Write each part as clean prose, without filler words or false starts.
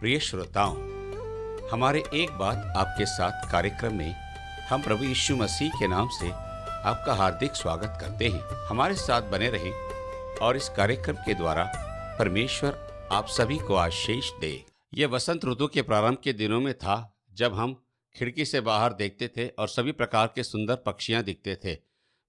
प्रिय श्रोताओं, हमारे एक बात आपके साथ कार्यक्रम में हम प्रभु यीशु मसीह के नाम से आपका हार्दिक स्वागत करते हैं। हमारे साथ बने रहें और इस कार्यक्रम के द्वारा परमेश्वर आप सभी को आशीष दे। यह वसंत ऋतु के प्रारंभ के दिनों में था जब हम खिड़की से बाहर देखते थे और सभी प्रकार के सुंदर पक्षियां दिखते थे।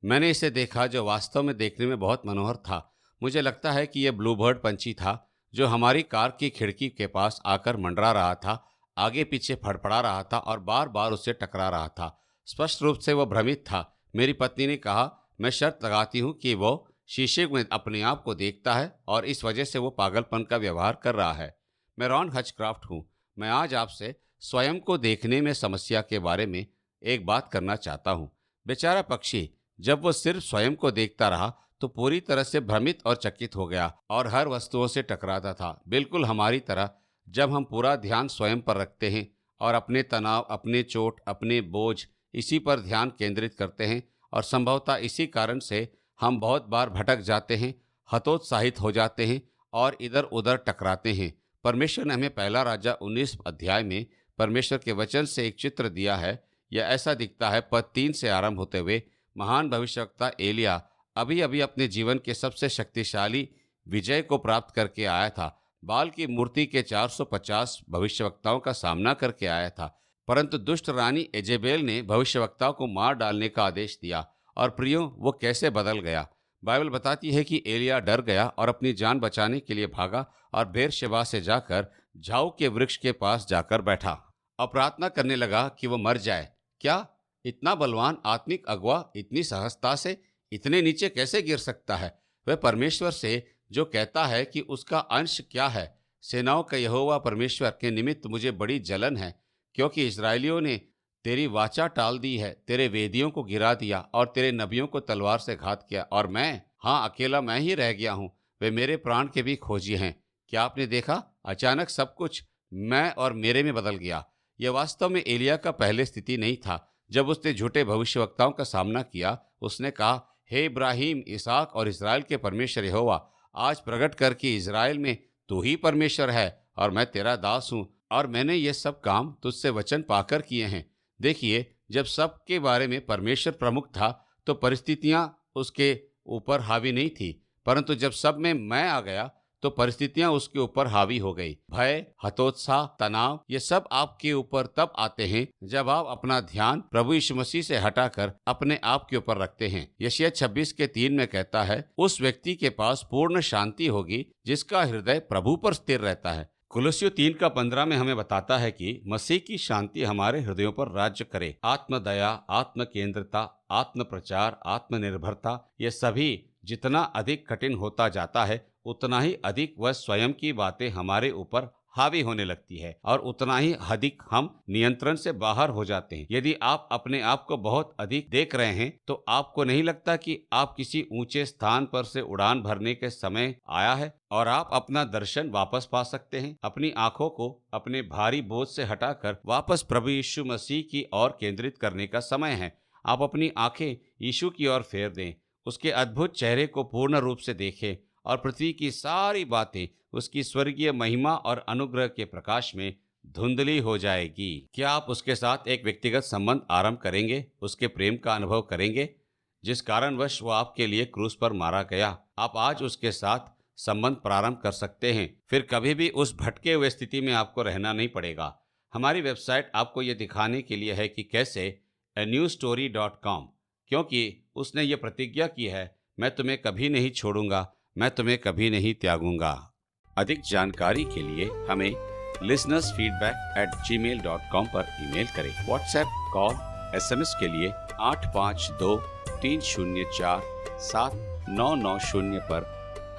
मैंने इसे देखा जो वास्तव में देखने में बहुत मनोहर था। मुझे लगता है कि यह ब्लूबर्ड पंछी था जो हमारी कार की खिड़की के पास आकर मंडरा रहा था, आगे पीछे फड़फड़ा रहा था और बार बार उससे टकरा रहा था। स्पष्ट रूप से वह भ्रमित था। मेरी पत्नी ने कहा, मैं शर्त लगाती हूँ कि वो शीशे में अपने आप को देखता है और इस वजह से वो पागलपन का व्यवहार कर रहा है। मैं रॉन हचक्राफ्ट हूँ। मैं आज आपसे स्वयं को देखने में समस्या के बारे में एक बात करना चाहता हूँ। बेचारा पक्षी जब वो सिर्फ स्वयं को देखता रहा तो पूरी तरह से भ्रमित और चकित हो गया और हर वस्तुओं से टकराता था, बिल्कुल हमारी तरह। जब हम पूरा ध्यान स्वयं पर रखते हैं और अपने तनाव, अपने चोट, अपने बोझ इसी पर ध्यान केंद्रित करते हैं और संभवतः इसी कारण से हम बहुत बार भटक जाते हैं, हतोत्साहित हो जाते हैं और इधर उधर टकराते हैं। परमेश्वर ने हमें पहला राजा 19 अध्याय में परमेश्वर के वचन से एक चित्र दिया है। यह ऐसा दिखता है। पद 3 से आरंभ होते हुए महान भविष्यवक्ता एलिया अभी अभी अपने जीवन के सबसे शक्तिशाली विजय को प्राप्त करके आया था। बाल की मूर्ति के 450 भविष्यवक्ताओं का सामना करके आया था, परंतु दुष्ट रानी एजेबेल ने भविष्यवक्ताओं को मार डालने का आदेश दिया। और प्रियो, वो कैसे बदल गया। बाइबल बताती है कि एलिया डर गया और अपनी जान बचाने के लिए भागा और बेरशेबा से जाकर झाऊ के वृक्ष के पास जाकर बैठा और प्रार्थना करने लगा कि वो मर जाए। क्या इतना बलवान आत्मिक अगुआ इतनी सहजता से इतने नीचे कैसे गिर सकता है? वह परमेश्वर से जो कहता है कि उसका अंश क्या है। सेनाओं का यहोवा परमेश्वर के निमित्त मुझे बड़ी जलन है, क्योंकि इस्राएलियों ने तेरी वाचा टाल दी है, तेरे वेदियों को गिरा दिया और तेरे नबियों को तलवार से घात किया। और मैं, हाँ, अकेला मैं ही रह गया हूँ। वे मेरे प्राण के भी खोजी हैं। क्या आपने देखा? अचानक सब कुछ मैं और मेरे में बदल गया। यह वास्तव में एलिया का पहले स्थिति नहीं था। जब उसने झूठे भविष्यवक्ताओं का सामना किया, उसने कहा, हे इब्राहिम, इसहाक और इस्राएल के परमेश्वर यहोवा, आज प्रकट कर कि इस्राएल में तू ही परमेश्वर है और मैं तेरा दास हूँ और मैंने ये सब काम तुझसे वचन पाकर किए हैं। देखिए, जब सब के बारे में परमेश्वर प्रमुख था तो परिस्थितियां उसके ऊपर हावी नहीं थी, परंतु जब सब में मैं आ गया तो परिस्थितियां उसके ऊपर हावी हो गई। भय, हतोत्साह, तनाव, ये सब आपके ऊपर तब आते हैं जब आप अपना ध्यान प्रभु यीशु मसीह से हटाकर अपने आप के ऊपर रखते हैं। यशायाह 26 के 3 में कहता है, उस व्यक्ति के पास पूर्ण शांति होगी जिसका हृदय प्रभु पर स्थिर रहता है। कुलुस्सियों 3 का 15 में हमें बताता है कि मसीह की शांति हमारे हृदयों पर राज्य करे। आत्मदया, आत्म केंद्रता, आत्म प्रचार, आत्मनिर्भरता, ये सभी जितना अधिक कठिन होता जाता है उतना ही अधिक वह स्वयं की बातें हमारे ऊपर हावी होने लगती है और उतना ही अधिक हम नियंत्रण से बाहर हो जाते हैं। यदि आप अपने आप को बहुत अधिक देख रहे हैं तो आपको नहीं लगता कि आप किसी ऊंचे स्थान पर से उड़ान भरने के समय आया है और आप अपना दर्शन वापस पा सकते हैं। अपनी आंखों को अपने भारी बोझ से हटाकर वापस प्रभु यीशु मसीह की ओर केंद्रित करने का समय है। आप अपनी आंखें यीशु की ओर फेर दें, उसके अद्भुत चेहरे को पूर्ण रूप से देखें और पृथ्वी की सारी बातें उसकी स्वर्गीय महिमा और अनुग्रह के प्रकाश में धुंधली हो जाएगी। क्या आप उसके साथ एक व्यक्तिगत संबंध आरंभ करेंगे? उसके प्रेम का अनुभव करेंगे जिस कारणवश वो आपके लिए क्रूस पर मारा गया? आप आज उसके साथ संबंध प्रारंभ कर सकते हैं। फिर कभी भी उस भटके हुए स्थिति में आपको रहना नहीं पड़ेगा। हमारी वेबसाइट आपको ये दिखाने के लिए है कि कैसे anewstory.com, क्योंकि उसने ये प्रतिज्ञा की है, मैं तुम्हें कभी नहीं छोड़ूंगा, मैं तुम्हें कभी नहीं त्यागूंगा। अधिक जानकारी के लिए हमें listenersfeedback@gmail.com पर ईमेल करें। व्हाट्सएप, कॉल, SMS के लिए 8523047990 पर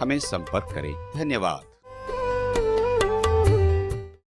हमें संपर्क करें। धन्यवाद।